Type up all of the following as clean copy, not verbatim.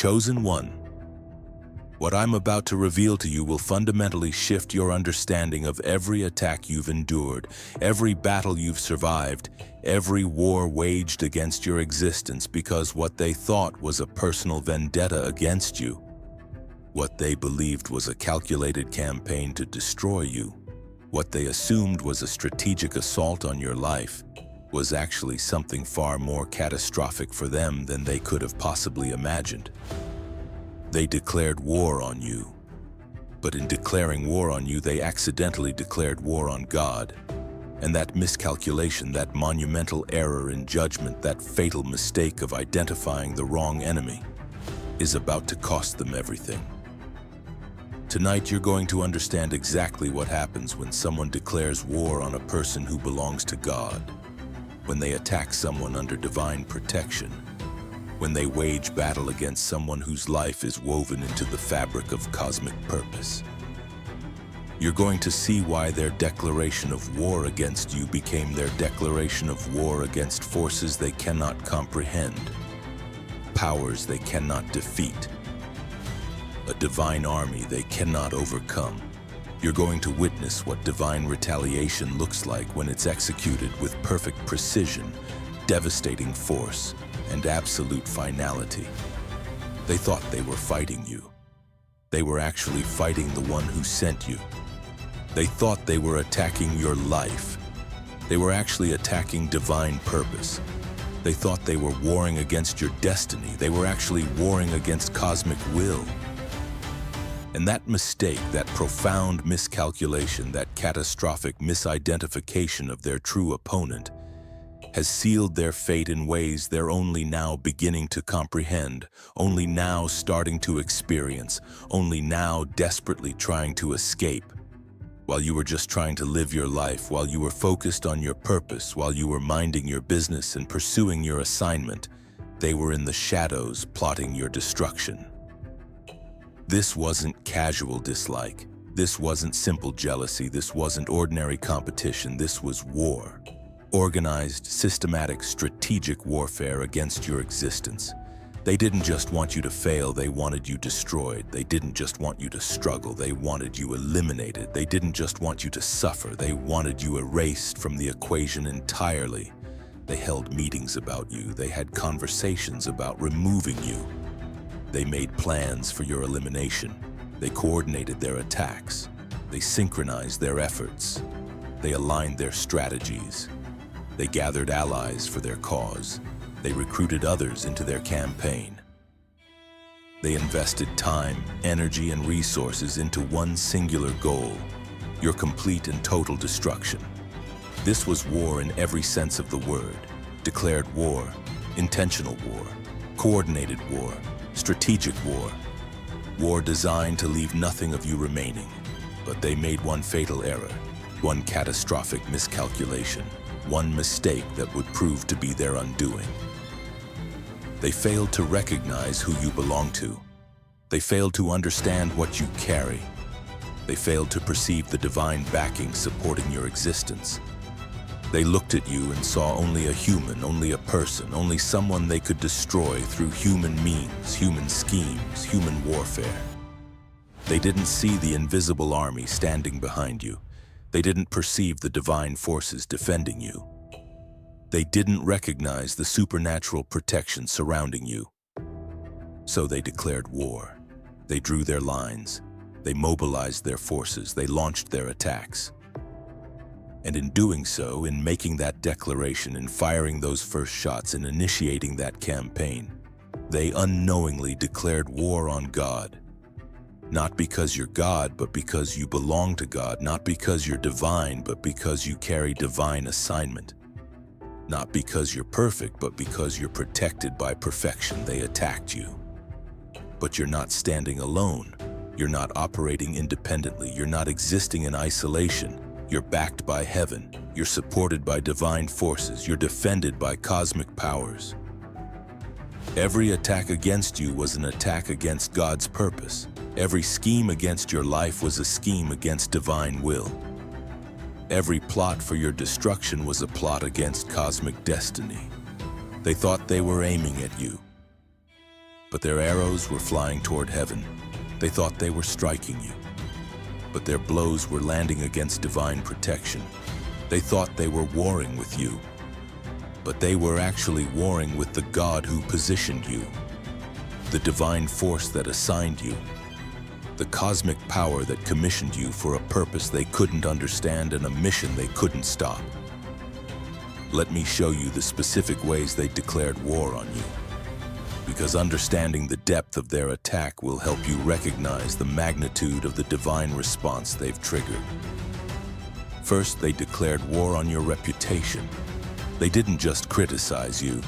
Chosen one. What I'm about to reveal to you will fundamentally shift your understanding of every attack you've endured, every battle you've survived, every war waged against your existence, because what they thought was a personal vendetta against you, what they believed was a calculated campaign to destroy you, what they assumed was a strategic assault on your life, was actually something far more catastrophic for them than they could have possibly imagined. They declared war on you. But in declaring war on you, they accidentally declared war on God. And that miscalculation, that monumental error in judgment, that fatal mistake of identifying the wrong enemy, is about to cost them everything. Tonight, you're going to understand exactly what happens when someone declares war on a person who belongs to God, when they attack someone under divine protection, when they wage battle against someone whose life is woven into the fabric of cosmic purpose. You're going to see why their declaration of war against you became their declaration of war against forces they cannot comprehend, powers they cannot defeat, a divine army they cannot overcome. You're going to witness what divine retaliation looks like when it's executed with perfect precision, devastating force, and absolute finality. They thought they were fighting you. They were actually fighting the one who sent you. They thought they were attacking your life. They were actually attacking divine purpose. They thought they were warring against your destiny. They were actually warring against cosmic will. And that mistake, that profound miscalculation, that catastrophic misidentification of their true opponent has sealed their fate in ways they're only now beginning to comprehend, only now starting to experience, only now desperately trying to escape. While you were just trying to live your life, while you were focused on your purpose, while you were minding your business and pursuing your assignment, they were in the shadows plotting your destruction. This wasn't casual dislike. This wasn't simple jealousy. This wasn't ordinary competition. This was war. Organized, systematic, strategic warfare against your existence. They didn't just want you to fail, they wanted you destroyed. They didn't just want you to struggle, they wanted you eliminated. They didn't just want you to suffer, they wanted you erased from the equation entirely. They held meetings about you, they had conversations about removing you. They made plans for your elimination. They coordinated their attacks. They synchronized their efforts. They aligned their strategies. They gathered allies for their cause. They recruited others into their campaign. They invested time, energy, and resources into one singular goal, your complete and total destruction. This was war in every sense of the word. Declared war, intentional war, coordinated war, strategic war. War designed to leave nothing of you remaining. But they made one fatal error, one catastrophic miscalculation, one mistake that would prove to be their undoing. They failed to recognize who you belong to. They failed to understand what you carry. They failed to perceive the divine backing supporting your existence. They looked at you and saw only a human, only a person, only someone they could destroy through human means, human schemes, human warfare. They didn't see the invisible army standing behind you. They didn't perceive the divine forces defending you. They didn't recognize the supernatural protection surrounding you. So they declared war. They drew their lines. They mobilized their forces. They launched their attacks. And in doing so, in making that declaration, in firing those first shots, in initiating that campaign, they unknowingly declared war on God. Not because you're God, but because you belong to God. Not because you're divine, but because you carry divine assignment. Not because you're perfect, but because you're protected by perfection. They attacked you. But you're not standing alone. You're not operating independently. You're not existing in isolation. You're backed by heaven. You're supported by divine forces. You're defended by cosmic powers. Every attack against you was an attack against God's purpose. Every scheme against your life was a scheme against divine will. Every plot for your destruction was a plot against cosmic destiny. They thought they were aiming at you. but their arrows were flying toward heaven. They thought they were striking you, but their blows were landing against divine protection. They thought they were warring with you, but they were actually warring with the God who positioned you, the divine force that assigned you, the cosmic power that commissioned you for a purpose they couldn't understand and a mission they couldn't stop. Let me show you the specific ways they declared war on you, because understanding the depth of their attack will help you recognize the magnitude of the divine response they've triggered. First, they declared war on your reputation. They didn't just criticize you.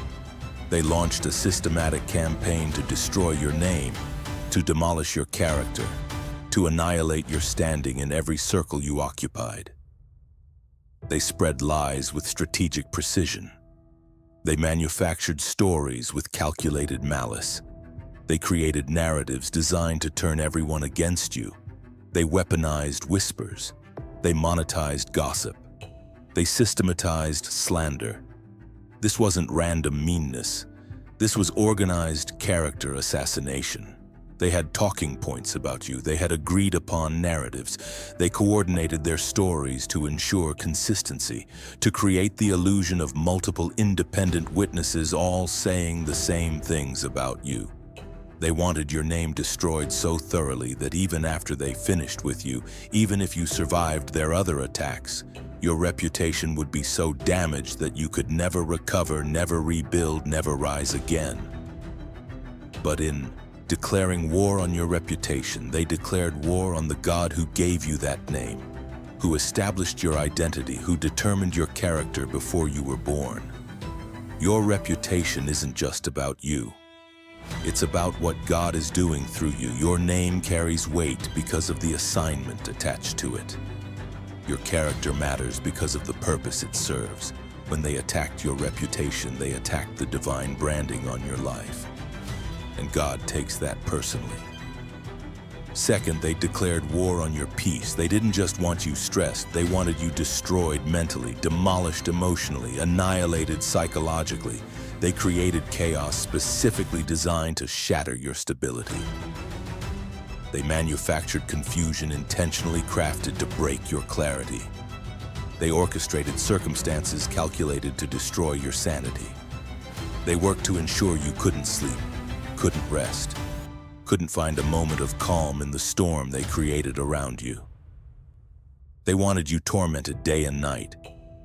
They launched a systematic campaign to destroy your name, to demolish your character, to annihilate your standing in every circle you occupied. They spread lies with strategic precision. They manufactured stories with calculated malice. They created narratives designed to turn everyone against you. They weaponized whispers. They monetized gossip. They systematized slander. This wasn't random meanness. This was organized character assassination. They had talking points about you. They had agreed upon narratives. They coordinated their stories to ensure consistency, to create the illusion of multiple independent witnesses all saying the same things about you. They wanted your name destroyed so thoroughly that even after they finished with you, even if you survived their other attacks, your reputation would be so damaged that you could never recover, never rebuild, never rise again. But in declaring war on your reputation, they declared war on the God who gave you that name, who established your identity, who determined your character before you were born. Your reputation isn't just about you. It's about what God is doing through you. Your name carries weight because of the assignment attached to it. Your character matters because of the purpose it serves. When they attacked your reputation, they attacked the divine branding on your life. And God takes that personally. Second, they declared war on your peace. They didn't just want you stressed, they wanted you destroyed mentally, demolished emotionally, annihilated psychologically. They created chaos specifically designed to shatter your stability. They manufactured confusion intentionally crafted to break your clarity. They orchestrated circumstances calculated to destroy your sanity. They worked to ensure you couldn't sleep, couldn't rest, couldn't find a moment of calm in the storm they created around you. They wanted you tormented day and night.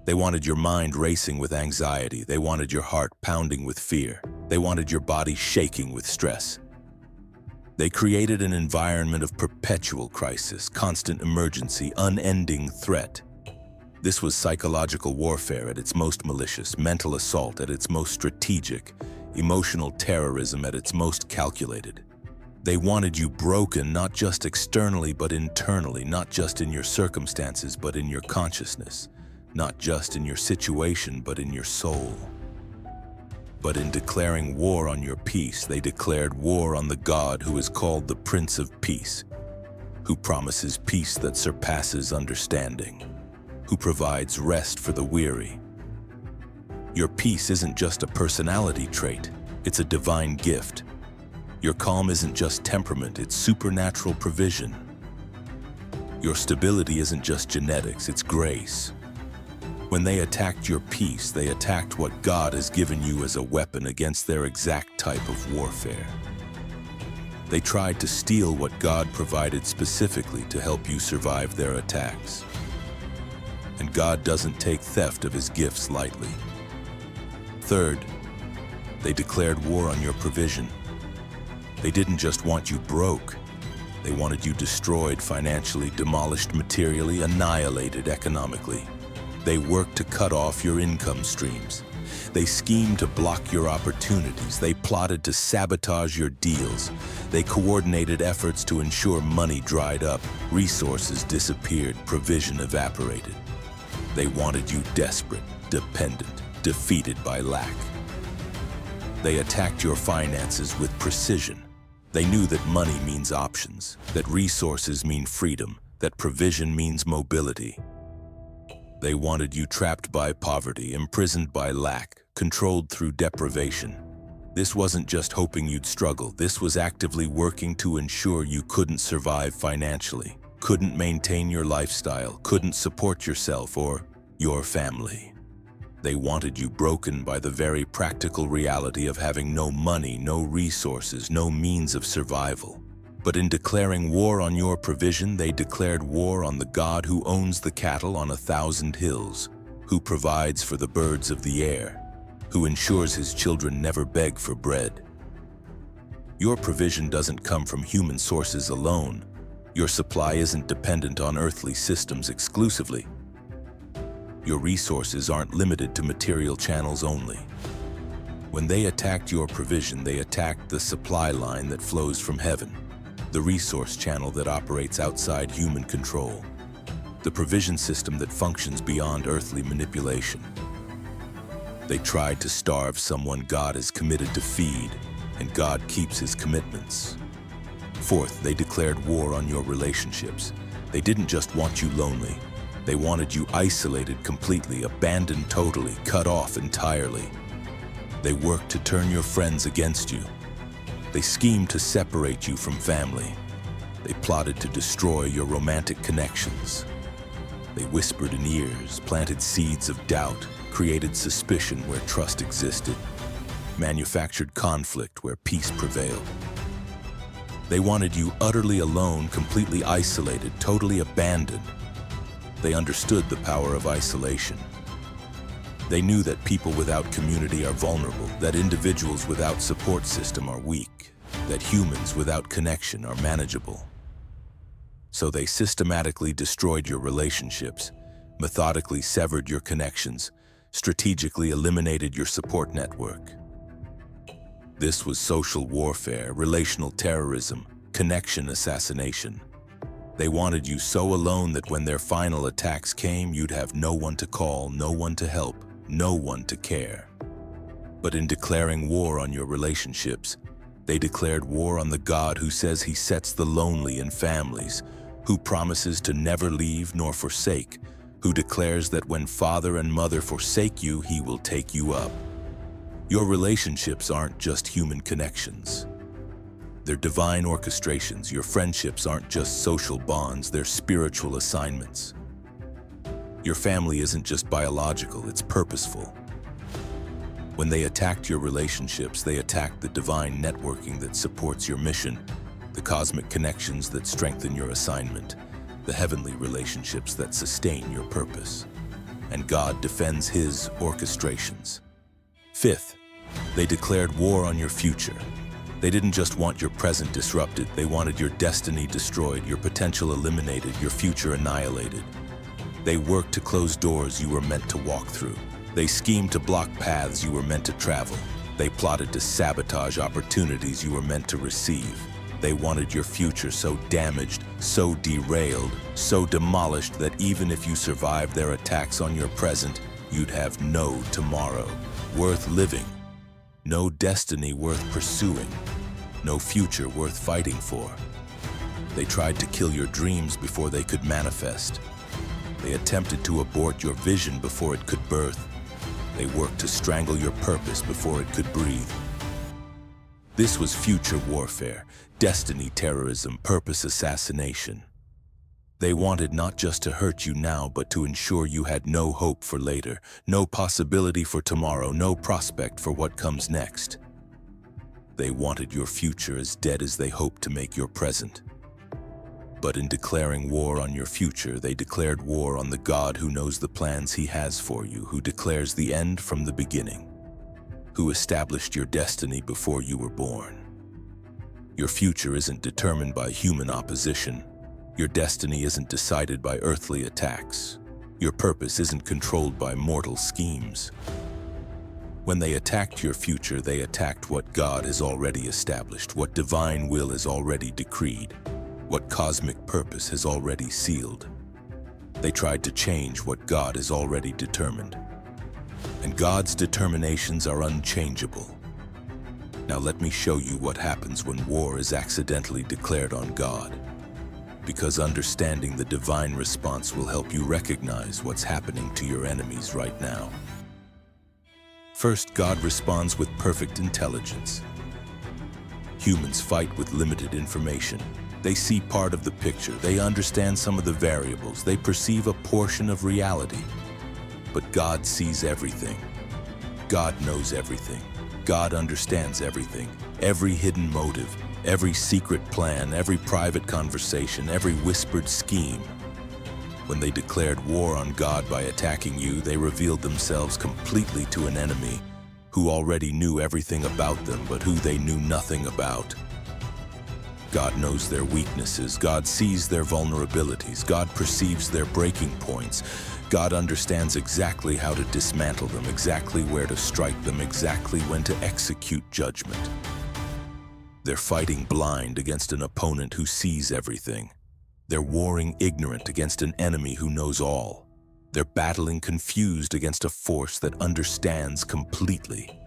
They wanted your mind racing with anxiety. They wanted your heart pounding with fear. They wanted your body shaking with stress. They created an environment of perpetual crisis, constant emergency, unending threat. This was psychological warfare at its most malicious, mental assault at its most strategic, emotional terrorism at its most calculated. They wanted you broken not just externally but internally, not just in your circumstances but in your consciousness, not just in your situation but in your soul. But in declaring war on your peace, they declared war on the God who is called the Prince of Peace, who promises peace that surpasses understanding, who provides rest for the weary. Your peace isn't just a personality trait, it's a divine gift. Your calm isn't just temperament, it's supernatural provision. Your stability isn't just genetics, it's grace. When they attacked your peace, they attacked what God has given you as a weapon against their exact type of warfare. They tried to steal what God provided specifically to help you survive their attacks. And God doesn't take theft of his gifts lightly. Third, they declared war on your provision. They didn't just want you broke. They wanted you destroyed financially, demolished materially, annihilated economically. They worked to cut off your income streams. They schemed to block your opportunities. They plotted to sabotage your deals. They coordinated efforts to ensure money dried up, resources disappeared, provision evaporated. They wanted you desperate, dependent, defeated by lack. They attacked your finances with precision. They knew that money means options, that resources mean freedom, that provision means mobility. They wanted you trapped by poverty, imprisoned by lack, controlled through deprivation. This wasn't just hoping you'd struggle. This was actively working to ensure you couldn't survive financially, couldn't maintain your lifestyle, couldn't support yourself or your family. They wanted you broken by the very practical reality of having no money, no resources, no means of survival. But in declaring war on your provision, they declared war on the God who owns the cattle on 1,000 hills, who provides for the birds of the air, who ensures his children never beg for bread. Your provision doesn't come from human sources alone. Your supply isn't dependent on earthly systems exclusively. Your resources aren't limited to material channels only. When they attacked your provision, they attacked the supply line that flows from heaven, the resource channel that operates outside human control, the provision system that functions beyond earthly manipulation. They tried to starve someone God is committed to feed, and God keeps his commitments. Fourth, they declared war on your relationships. They didn't just want you lonely. They wanted you isolated completely, abandoned totally, cut off entirely. They worked to turn your friends against you. They schemed to separate you from family. They plotted to destroy your romantic connections. They whispered in ears, planted seeds of doubt, created suspicion where trust existed, manufactured conflict where peace prevailed. They wanted you utterly alone, completely isolated, totally abandoned. They understood the power of isolation. They knew that people without community are vulnerable, that individuals without support system are weak, that humans without connection are manageable. So they systematically destroyed your relationships, methodically severed your connections, strategically eliminated your support network. This was social warfare, relational terrorism, connection assassination. They wanted you so alone that when their final attacks came, you'd have no one to call, no one to help, no one to care. But in declaring war on your relationships, they declared war on the God who says he sets the lonely in families, who promises to never leave nor forsake, who declares that when father and mother forsake you, he will take you up. Your relationships aren't just human connections. They're divine orchestrations. Your friendships aren't just social bonds, they're spiritual assignments. Your family isn't just biological, it's purposeful. When they attacked your relationships, they attacked the divine networking that supports your mission, the cosmic connections that strengthen your assignment, the heavenly relationships that sustain your purpose. And God defends his orchestrations. Fifth, they declared war on your future. They didn't just want your present disrupted, they wanted your destiny destroyed, your potential eliminated, your future annihilated. They worked to close doors you were meant to walk through. They schemed to block paths you were meant to travel. They plotted to sabotage opportunities you were meant to receive. They wanted your future so damaged, so derailed, so demolished that even if you survived their attacks on your present, you'd have no tomorrow worth living, no destiny worth pursuing, no future worth fighting for. They tried to kill your dreams before they could manifest. They attempted to abort your vision before it could birth. They worked to strangle your purpose before it could breathe. This was future warfare, destiny terrorism, purpose assassination. They wanted not just to hurt you now, but to ensure you had no hope for later, no possibility for tomorrow, no prospect for what comes next. They wanted your future as dead as they hoped to make your present. But in declaring war on your future, they declared war on the God who knows the plans he has for you, who declares the end from the beginning, who established your destiny before you were born. Your future isn't determined by human opposition. Your destiny isn't decided by earthly attacks. Your purpose isn't controlled by mortal schemes. When they attacked your future, they attacked what God has already established, what divine will has already decreed, what cosmic purpose has already sealed. They tried to change what God has already determined. And God's determinations are unchangeable. Now let me show you what happens when war is accidentally declared on God, because understanding the divine response will help you recognize what's happening to your enemies right now. First, God responds with perfect intelligence. Humans fight with limited information. They see part of the picture, they understand some of the variables, they perceive a portion of reality. But God sees everything. God knows everything. God understands everything. Every hidden motive, every secret plan, every private conversation, every whispered scheme. When they declared war on God by attacking you, they revealed themselves completely to an enemy who already knew everything about them, but who they knew nothing about. God knows their weaknesses. God sees their vulnerabilities. God perceives their breaking points. God understands exactly how to dismantle them, exactly where to strike them, exactly when to execute judgment. They're fighting blind against an opponent who sees everything. They're warring ignorant against an enemy who knows all. They're battling confused against a force that understands completely.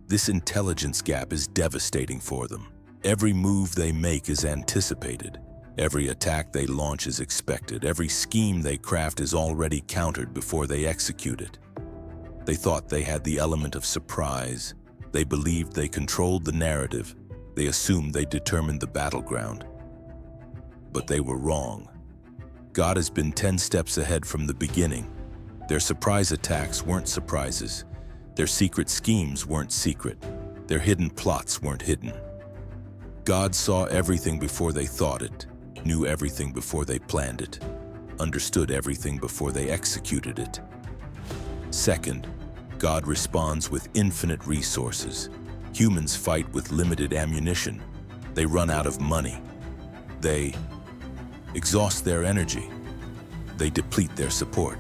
This intelligence gap is devastating for them. Every move they make is anticipated. Every attack they launch is expected. Every scheme they craft is already countered before they execute it. They thought they had the element of surprise. They believed they controlled the narrative. They assumed they determined the battleground. But they were wrong. God has been 10 steps ahead from the beginning. Their surprise attacks weren't surprises. Their secret schemes weren't secret. Their hidden plots weren't hidden. God saw everything before they thought it, knew everything before they planned it, understood everything before they executed it. Second, God responds with infinite resources. Humans fight with limited ammunition. They run out of money. They exhaust their energy. They deplete their support.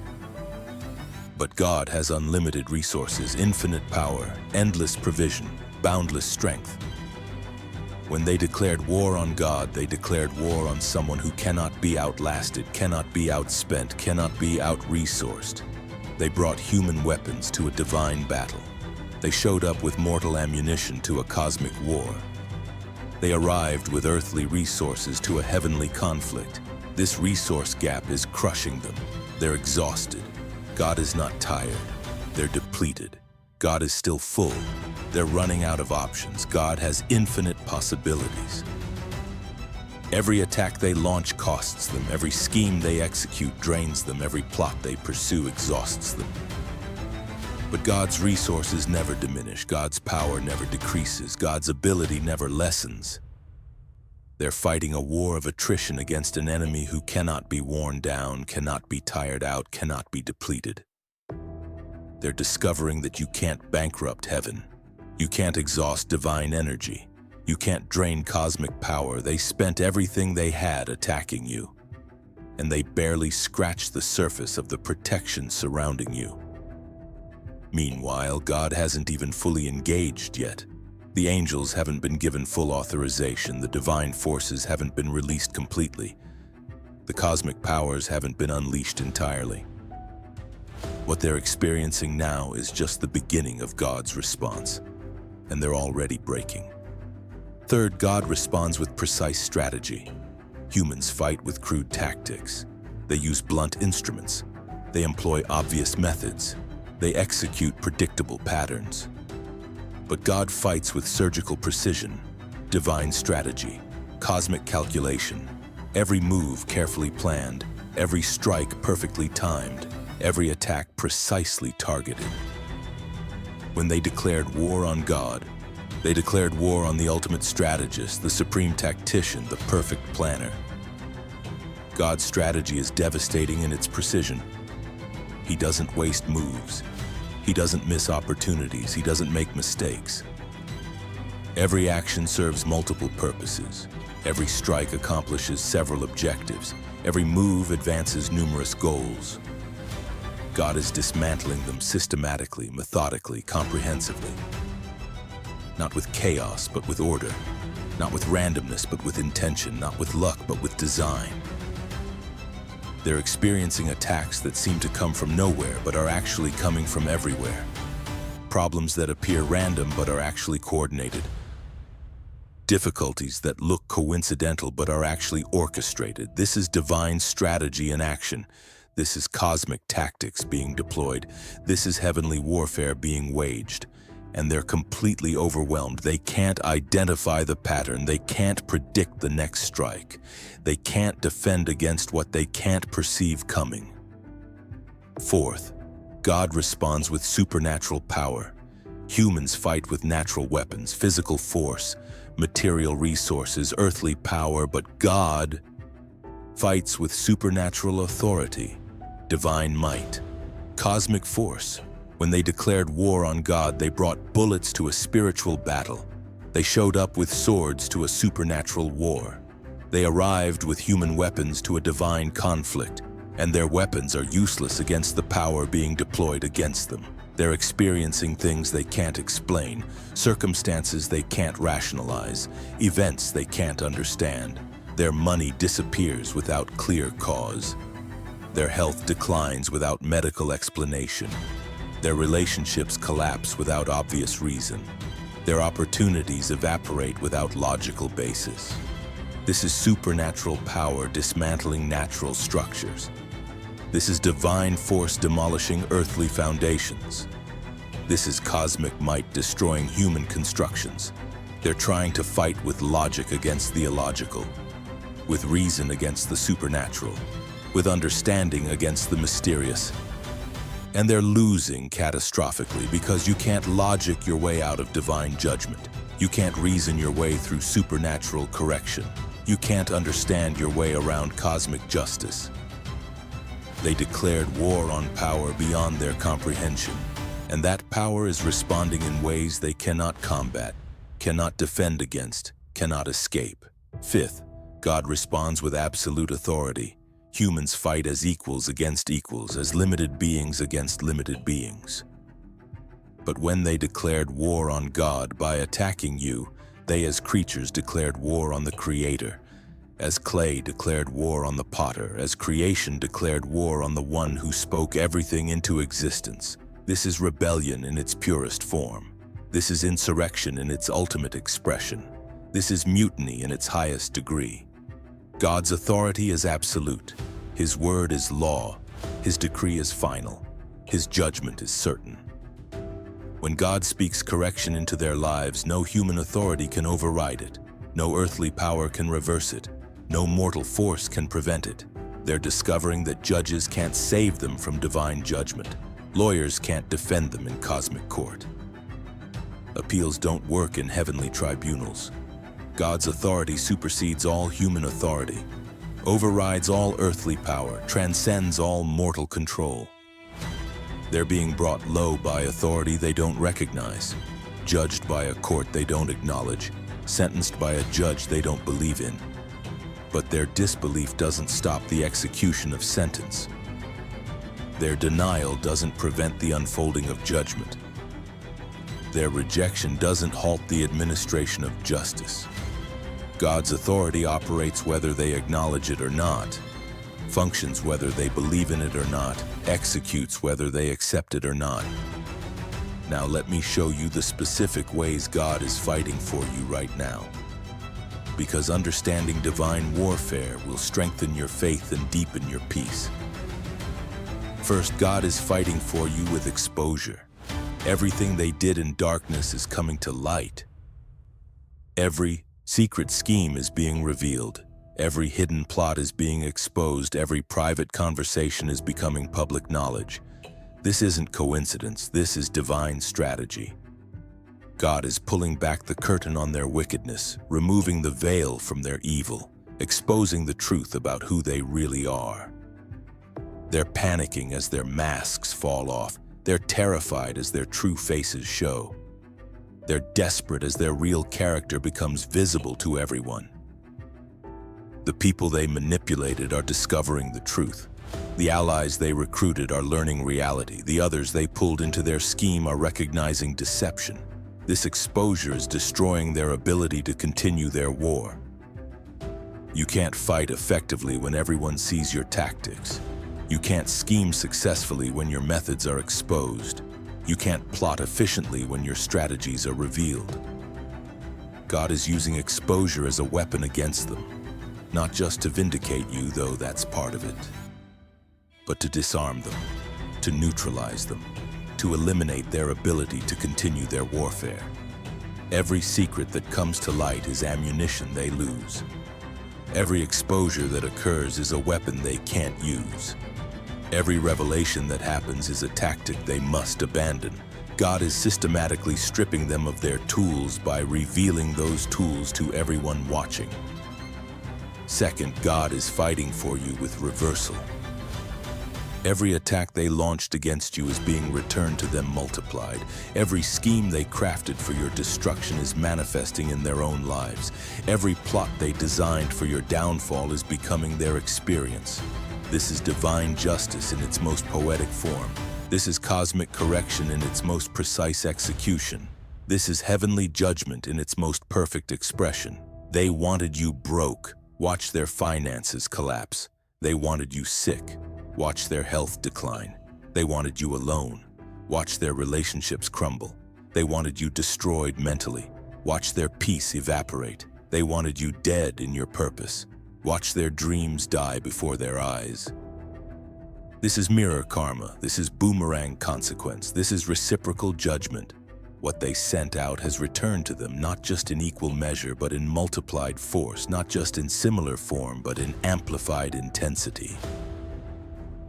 But God has unlimited resources, infinite power, endless provision, boundless strength. When they declared war on God, they declared war on someone who cannot be outlasted, cannot be outspent, cannot be out-resourced. They brought human weapons to a divine battle. They showed up with mortal ammunition to a cosmic war. They arrived with earthly resources to a heavenly conflict. This resource gap is crushing them. They're exhausted. God is not tired. They're depleted. God is still full. They're running out of options. God has infinite possibilities. Every attack they launch costs them. Every scheme they execute drains them. Every plot they pursue exhausts them. But God's resources never diminish. God's power never decreases. God's ability never lessens. They're fighting a war of attrition against an enemy who cannot be worn down, cannot be tired out, cannot be depleted. They're discovering that you can't bankrupt heaven. You can't exhaust divine energy. You can't drain cosmic power. They spent everything they had attacking you, and they barely scratched the surface of the protection surrounding you. Meanwhile, God hasn't even fully engaged yet. The angels haven't been given full authorization. The divine forces haven't been released completely. The cosmic powers haven't been unleashed entirely. What they're experiencing now is just the beginning of God's response, and they're already breaking. Third, God responds with precise strategy. Humans fight with crude tactics. They use blunt instruments. They employ obvious methods. They execute predictable patterns. But God fights with surgical precision, divine strategy, cosmic calculation. Every move carefully planned, every strike perfectly timed, every attack precisely targeted. When they declared war on God, they declared war on the ultimate strategist, the supreme tactician, the perfect planner. God's strategy is devastating in its precision. He doesn't waste moves. He doesn't miss opportunities. He doesn't make mistakes. Every action serves multiple purposes. Every strike accomplishes several objectives. Every move advances numerous goals. God is dismantling them systematically, methodically, comprehensively. Not with chaos, but with order. Not with randomness, but with intention. Not with luck, but with design. They're experiencing attacks that seem to come from nowhere, but are actually coming from everywhere. Problems that appear random, but are actually coordinated. Difficulties that look coincidental, but are actually orchestrated. This is divine strategy in action. This is cosmic tactics being deployed. This is heavenly warfare being waged. And they're completely overwhelmed. They can't identify the pattern. They can't predict the next strike. They can't defend against what they can't perceive coming. Fourth, God responds with supernatural power. Humans fight with natural weapons, physical force, material resources, earthly power, but God fights with supernatural authority, divine might, cosmic force. When they declared war on God, they brought bullets to a spiritual battle. They showed up with swords to a supernatural war. They arrived with human weapons to a divine conflict, and their weapons are useless against the power being deployed against them. They're experiencing things they can't explain, circumstances they can't rationalize, events they can't understand. Their money disappears without clear cause. Their health declines without medical explanation. Their relationships collapse without obvious reason. Their opportunities evaporate without logical basis. This is supernatural power dismantling natural structures. This is divine force demolishing earthly foundations. This is cosmic might destroying human constructions. They're trying to fight with logic against the illogical, with reason against the supernatural, with understanding against the mysterious. And they're losing catastrophically because you can't logic your way out of divine judgment. You can't reason your way through supernatural correction. You can't understand your way around cosmic justice. They declared war on power beyond their comprehension, and that power is responding in ways they cannot combat, cannot defend against, cannot escape. Fifth, God responds with absolute authority. Humans fight as equals against equals, as limited beings against limited beings. But when they declared war on God by attacking you, they as creatures declared war on the Creator. As clay declared war on the potter, as creation declared war on the one who spoke everything into existence. This is rebellion in its purest form. This is insurrection in its ultimate expression. This is mutiny in its highest degree. God's authority is absolute. His word is law. His decree is final. His judgment is certain. When God speaks correction into their lives, no human authority can override it. No earthly power can reverse it. No mortal force can prevent it. They're discovering that judges can't save them from divine judgment. Lawyers can't defend them in cosmic court. Appeals don't work in heavenly tribunals. God's authority supersedes all human authority, overrides all earthly power, transcends all mortal control. They're being brought low by authority they don't recognize, judged by a court they don't acknowledge, sentenced by a judge they don't believe in. But their disbelief doesn't stop the execution of sentence. Their denial doesn't prevent the unfolding of judgment. Their rejection doesn't halt the administration of justice. God's authority operates whether they acknowledge it or not, functions whether they believe in it or not, executes whether they accept it or not. Now let me show you the specific ways God is fighting for you right now. Because understanding divine warfare will strengthen your faith and deepen your peace. First, God is fighting for you with exposure. Everything they did in darkness is coming to light. Every secret scheme is being revealed. Every hidden plot is being exposed. Every private conversation is becoming public knowledge. This isn't coincidence. This is divine strategy. God is pulling back the curtain on their wickedness, removing the veil from their evil, exposing the truth about who they really are. They're panicking as their masks fall off. They're terrified as their true faces show. They're desperate as their real character becomes visible to everyone. The people they manipulated are discovering the truth. The allies they recruited are learning reality. The others they pulled into their scheme are recognizing deception. This exposure is destroying their ability to continue their war. You can't fight effectively when everyone sees your tactics. You can't scheme successfully when your methods are exposed. You can't plot efficiently when your strategies are revealed. God is using exposure as a weapon against them, not just to vindicate you, though that's part of it. but to disarm them, to neutralize them, to eliminate their ability to continue their warfare. Every secret that comes to light is ammunition they lose. Every exposure that occurs is a weapon they can't use. Every revelation that happens is a tactic they must abandon. God is systematically stripping them of their tools by revealing those tools to everyone watching. Second, God is fighting for you with reversal. Every attack they launched against you is being returned to them multiplied. Every scheme they crafted for your destruction is manifesting in their own lives. Every plot they designed for your downfall is becoming their experience. This is divine justice in its most poetic form. This is cosmic correction in its most precise execution. This is heavenly judgment in its most perfect expression. They wanted you broke. Watch their finances collapse. They wanted you sick. Watch their health decline. They wanted you alone. Watch their relationships crumble. They wanted you destroyed mentally. Watch their peace evaporate. They wanted you dead in your purpose. Watch their dreams die before their eyes. This is mirror karma. This is boomerang consequence. This is reciprocal judgment. What they sent out has returned to them, not just in equal measure, but in multiplied force, not just in similar form, but in amplified intensity.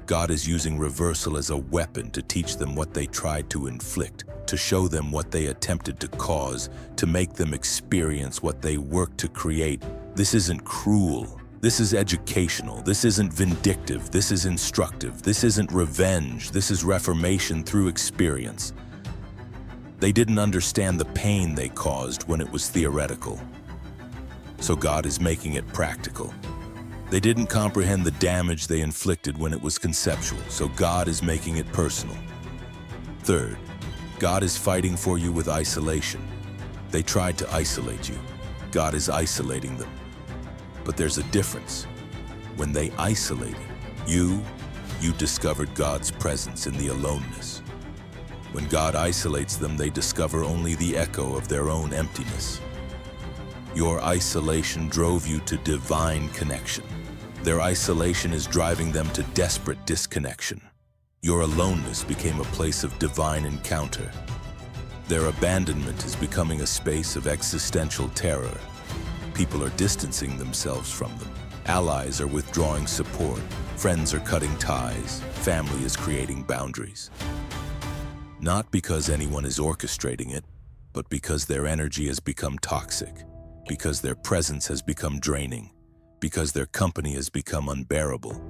God is using reversal as a weapon to teach them what they tried to inflict, to show them what they attempted to cause, to make them experience what they worked to create. This isn't cruel. This is educational. This isn't vindictive. This is instructive. This isn't revenge. This is reformation through experience. They didn't understand the pain they caused when it was theoretical. So God is making it practical. They didn't comprehend the damage they inflicted when it was conceptual, so God is making it personal. Third, God is fighting for you with isolation. They tried to isolate you. God is isolating them. But there's a difference. When they isolated you discovered God's presence in the aloneness. When God isolates them, they discover only the echo of their own emptiness. Your isolation drove you to divine connection. Their isolation is driving them to desperate disconnection. Your aloneness became a place of divine encounter. Their abandonment is becoming a space of existential terror. People are distancing themselves from them. Allies are withdrawing support. Friends are cutting ties. Family is creating boundaries. Not because anyone is orchestrating it, but because their energy has become toxic, because their presence has become draining, because their company has become unbearable.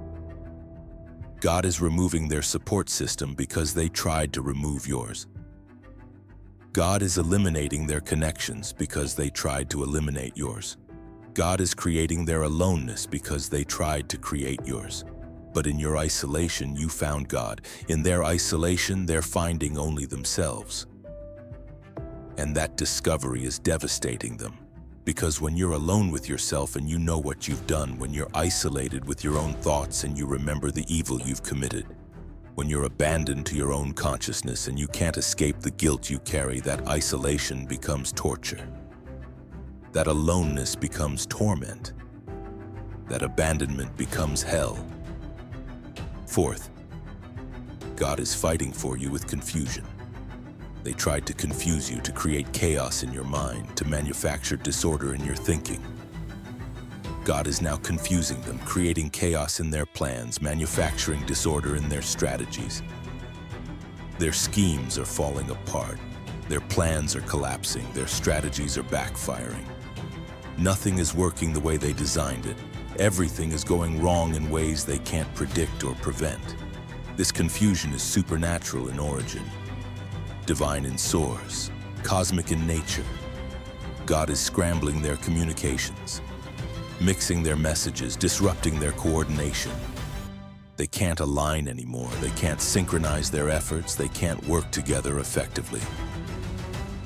God is removing their support system because they tried to remove yours. God is eliminating their connections because they tried to eliminate yours. God is creating their aloneness because they tried to create yours. But in your isolation, you found God. In their isolation, they're finding only themselves. And that discovery is devastating them. Because when you're alone with yourself and you know what you've done, when you're isolated with your own thoughts and you remember the evil you've committed, when you're abandoned to your own consciousness and you can't escape the guilt you carry, that isolation becomes torture. That aloneness becomes torment. That abandonment becomes hell. Fourth, God is fighting for you with confusion. They tried to confuse you, to create chaos in your mind, to manufacture disorder in your thinking. God is now confusing them, creating chaos in their plans, manufacturing disorder in their strategies. Their schemes are falling apart. Their plans are collapsing. Their strategies are backfiring. Nothing is working the way they designed it. Everything is going wrong in ways they can't predict or prevent. This confusion is supernatural in origin, divine in source, cosmic in nature. God is scrambling their communications, mixing their messages, disrupting their coordination. They can't align anymore. They can't synchronize their efforts. They can't work together effectively.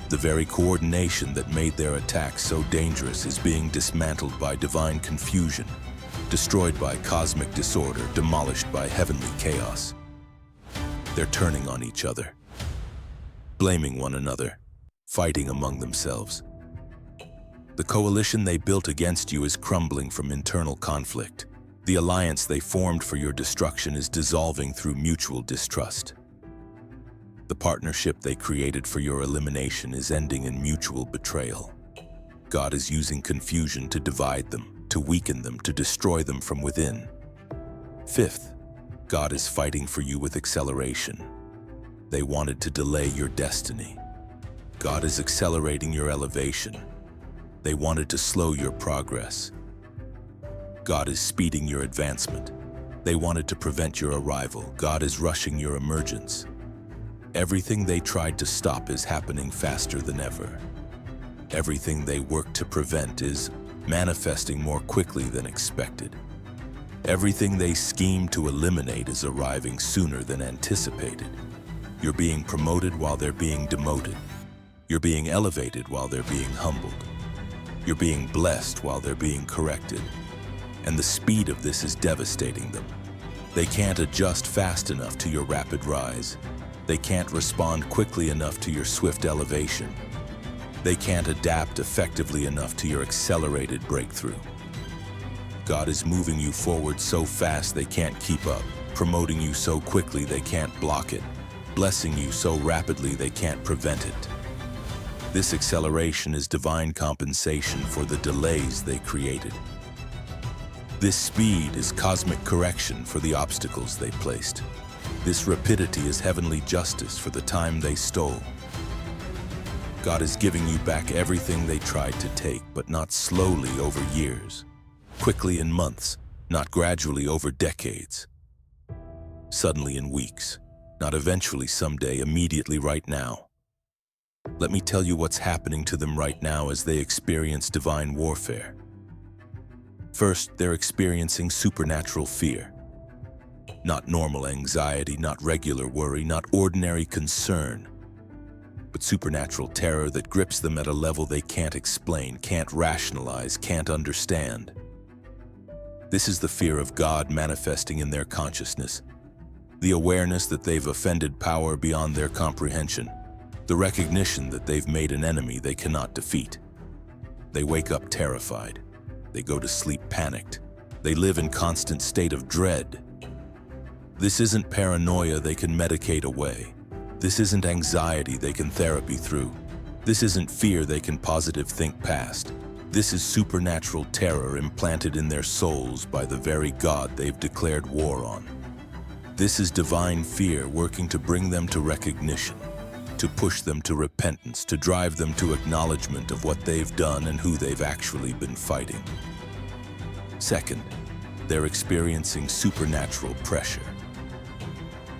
The very coordination that made their attacks so dangerous is being dismantled by divine confusion, destroyed by cosmic disorder, demolished by heavenly chaos. They're turning on each other, blaming one another, fighting among themselves. The coalition they built against you is crumbling from internal conflict. The alliance they formed for your destruction is dissolving through mutual distrust. The partnership they created for your elimination is ending in mutual betrayal. God is using confusion to divide them, to weaken them, to destroy them from within. Fifth, God is fighting for you with acceleration. They wanted to delay your destiny. God is accelerating your elevation. They wanted to slow your progress. God is speeding your advancement. They wanted to prevent your arrival. God is rushing your emergence. Everything they tried to stop is happening faster than ever. Everything they worked to prevent is manifesting more quickly than expected. Everything they schemed to eliminate is arriving sooner than anticipated. You're being promoted while they're being demoted. You're being elevated while they're being humbled. You're being blessed while they're being corrected. And the speed of this is devastating them. They can't adjust fast enough to your rapid rise. They can't respond quickly enough to your swift elevation. They can't adapt effectively enough to your accelerated breakthrough. God is moving you forward so fast they can't keep up, promoting you so quickly they can't block it, blessing you so rapidly they can't prevent it. This acceleration is divine compensation for the delays they created. This speed is cosmic correction for the obstacles they placed. This rapidity is heavenly justice for the time they stole. God is giving you back everything they tried to take, but not slowly over years. Quickly in months, not gradually over decades. Suddenly in weeks, not eventually someday, immediately right now. Let me tell you what's happening to them right now as they experience divine warfare. First, they're experiencing supernatural fear. Not normal anxiety, not regular worry, not ordinary concern, but supernatural terror that grips them at a level they can't explain, can't rationalize, can't understand. This is the fear of God manifesting in their consciousness, the awareness that they've offended power beyond their comprehension, the recognition that they've made an enemy they cannot defeat. They wake up terrified. They go to sleep panicked. They live in constant state of dread. This isn't paranoia they can medicate away. This isn't anxiety they can therapy through. This isn't fear they can positive think past. This is supernatural terror implanted in their souls by the very God they've declared war on. This is divine fear working to bring them to recognition, to push them to repentance, to drive them to acknowledgement of what they've done and who they've actually been fighting. Second, they're experiencing supernatural pressure.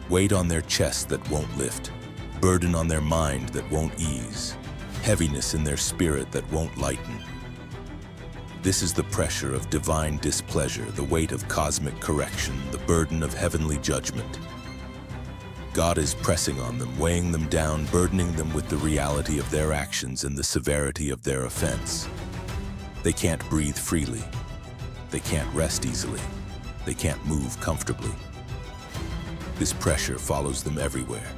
Weight on their chest that won't lift, burden on their mind that won't ease, heaviness in their spirit that won't lighten. This is the pressure of divine displeasure, the weight of cosmic correction, the burden of heavenly judgment. God is pressing on them, weighing them down, burdening them with the reality of their actions and the severity of their offense. They can't breathe freely. They can't rest easily. They can't move comfortably. This pressure follows them everywhere.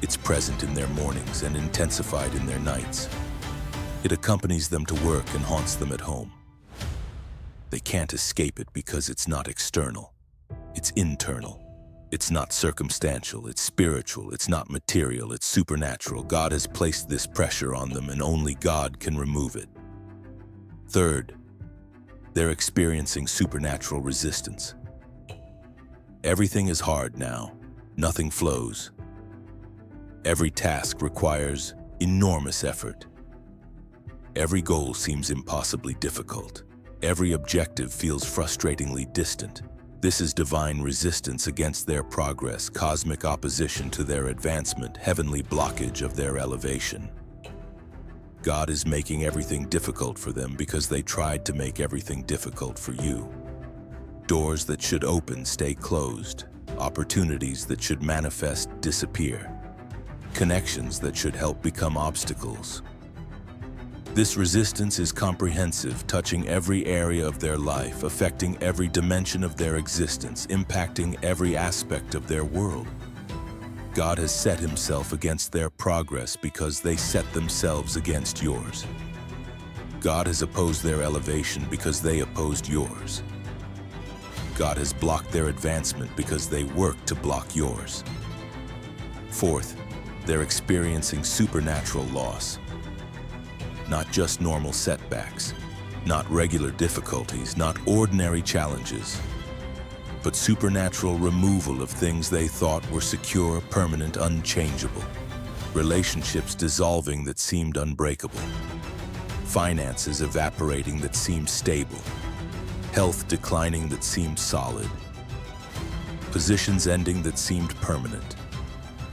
It's present in their mornings and intensified in their nights. It accompanies them to work and haunts them at home. They can't escape it because it's not external. It's internal. It's not circumstantial. It's spiritual. It's not material. It's supernatural. God has placed this pressure on them, and only God can remove it. Third, they're experiencing supernatural resistance. Everything is hard now. Nothing flows. Every task requires enormous effort. Every goal seems impossibly difficult. Every objective feels frustratingly distant. This is divine resistance against their progress, cosmic opposition to their advancement, heavenly blockage of their elevation. God is making everything difficult for them because they tried to make everything difficult for you. Doors that should open stay closed. Opportunities that should manifest disappear. Connections that should help become obstacles. This resistance is comprehensive, touching every area of their life, affecting every dimension of their existence, impacting every aspect of their world. God has set himself against their progress because they set themselves against yours. God has opposed their elevation because they opposed yours. God has blocked their advancement because they work to block yours. Fourth, they're experiencing supernatural loss. Not just normal setbacks, not regular difficulties, not ordinary challenges, but supernatural removal of things they thought were secure, permanent, unchangeable. Relationships dissolving that seemed unbreakable. Finances evaporating that seemed stable. Health declining that seemed solid. Positions ending that seemed permanent.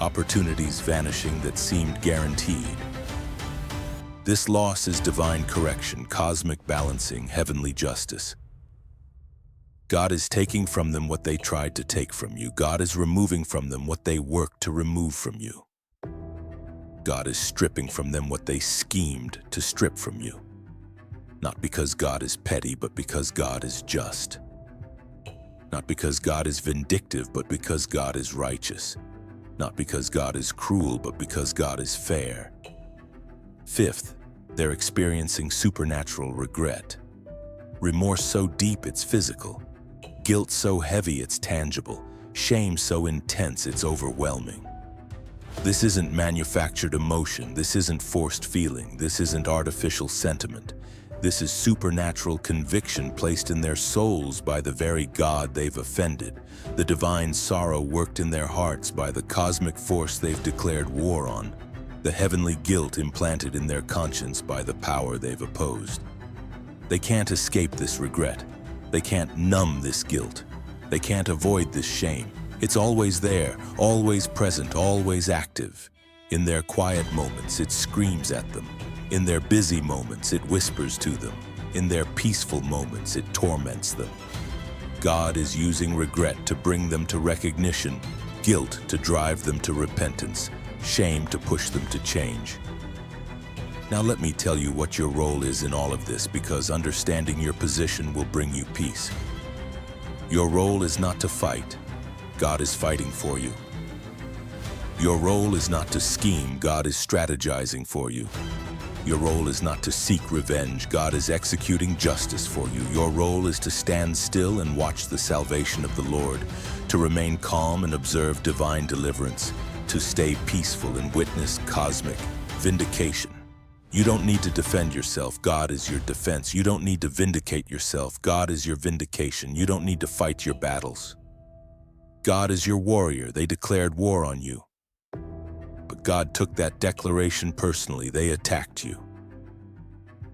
Opportunities vanishing that seemed guaranteed. This loss is divine correction, cosmic balancing, heavenly justice. God is taking from them what they tried to take from you. God is removing from them what they worked to remove from you. God is stripping from them what they schemed to strip from you. Not because God is petty, but because God is just. Not because God is vindictive, but because God is righteous. Not because God is cruel, but because God is fair. Fifth, they're experiencing supernatural regret. Remorse so deep it's physical. Guilt so heavy it's tangible. Shame so intense it's overwhelming. This isn't manufactured emotion. This isn't forced feeling. This isn't artificial sentiment. This is supernatural conviction placed in their souls by the very God they've offended, the divine sorrow worked in their hearts by the cosmic force they've declared war on, the heavenly guilt implanted in their conscience by the power they've opposed. They can't escape this regret. They can't numb this guilt. They can't avoid this shame. It's always there, always present, always active. In their quiet moments, it screams at them. In their busy moments, it whispers to them. In their peaceful moments, it torments them. God is using regret to bring them to recognition, guilt to drive them to repentance, shame to push them to change. Now let me tell you what your role is in all of this, because understanding your position will bring you peace. Your role is not to fight. God is fighting for you. Your role is not to scheme. God is strategizing for you. Your role is not to seek revenge. God is executing justice for you. Your role is to stand still and watch the salvation of the Lord, to remain calm and observe divine deliverance, to stay peaceful and witness cosmic vindication. You don't need to defend yourself. God is your defense. You don't need to vindicate yourself. God is your vindication. You don't need to fight your battles. God is your warrior. They declared war on you. But God took that declaration personally. They attacked you.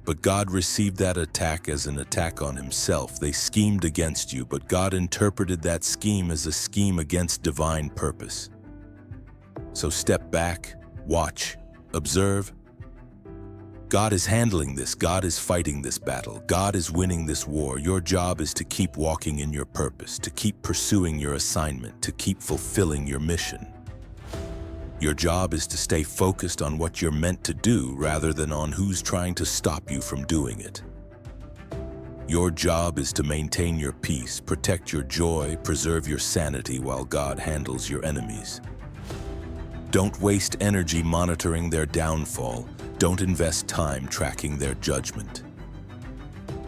But God received that attack as an attack on himself. They schemed against you, but God interpreted that scheme as a scheme against divine purpose. So step back, watch, observe. God is handling this. God is fighting this battle. God is winning this war. Your job is to keep walking in your purpose, to keep pursuing your assignment, to keep fulfilling your mission. Your job is to stay focused on what you're meant to do rather than on who's trying to stop you from doing it. Your job is to maintain your peace, protect your joy, preserve your sanity while God handles your enemies. Don't waste energy monitoring their downfall. Don't invest time tracking their judgment.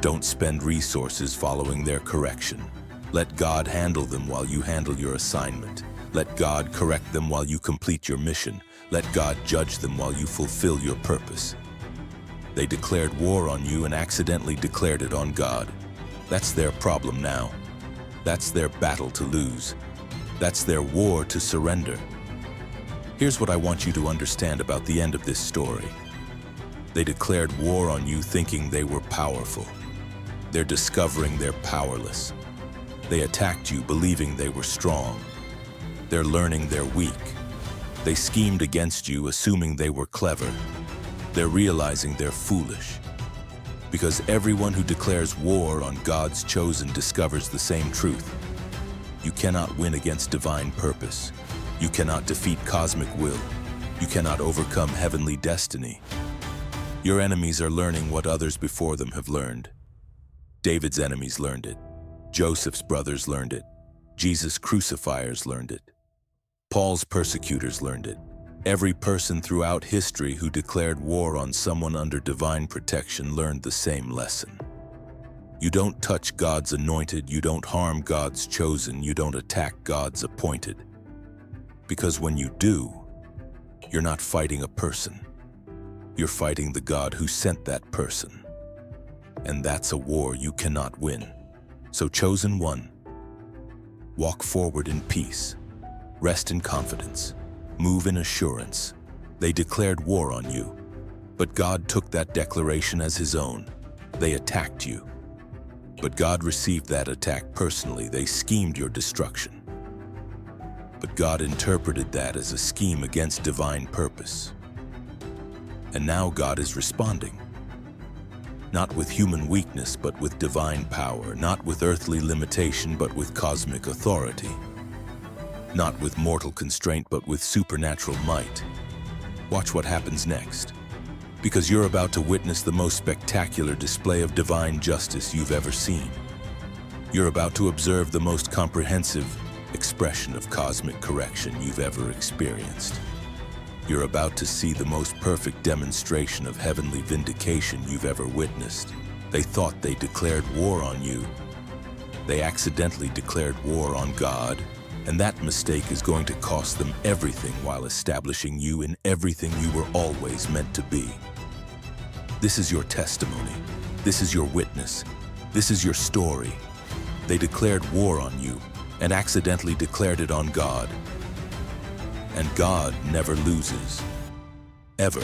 Don't spend resources following their correction. Let God handle them while you handle your assignment. Let God correct them while you complete your mission. Let God judge them while you fulfill your purpose. They declared war on you and accidentally declared it on God. That's their problem now. That's their battle to lose. That's their war to surrender. Here's what I want you to understand about the end of this story. They declared war on you thinking they were powerful. They're discovering they're powerless. They attacked you believing they were strong. They're learning they're weak. They schemed against you assuming they were clever. They're realizing they're foolish. Because everyone who declares war on God's chosen discovers the same truth. You cannot win against divine purpose. You cannot defeat cosmic will. You cannot overcome heavenly destiny. Your enemies are learning what others before them have learned. David's enemies learned it. Joseph's brothers learned it. Jesus' crucifiers learned it. Paul's persecutors learned it. Every person throughout history who declared war on someone under divine protection learned the same lesson. You don't touch God's anointed, you don't harm God's chosen, you don't attack God's appointed. Because when you do, you're not fighting a person. You're fighting the God who sent that person. And that's a war you cannot win. So chosen one, walk forward in peace, rest in confidence, move in assurance. They declared war on you, but God took that declaration as his own. They attacked you, but God received that attack personally. They schemed your destruction, but God interpreted that as a scheme against divine purpose. And now God is responding, not with human weakness, but with divine power, not with earthly limitation, but with cosmic authority, not with mortal constraint, but with supernatural might. Watch what happens next, because you're about to witness the most spectacular display of divine justice you've ever seen. You're about to observe the most comprehensive expression of cosmic correction you've ever experienced. You're about to see the most perfect demonstration of heavenly vindication you've ever witnessed. They thought they declared war on you. They accidentally declared war on God, and that mistake is going to cost them everything while establishing you in everything you were always meant to be. This is your testimony. This is your witness. This is your story. They declared war on you and accidentally declared it on God. And God never loses, ever.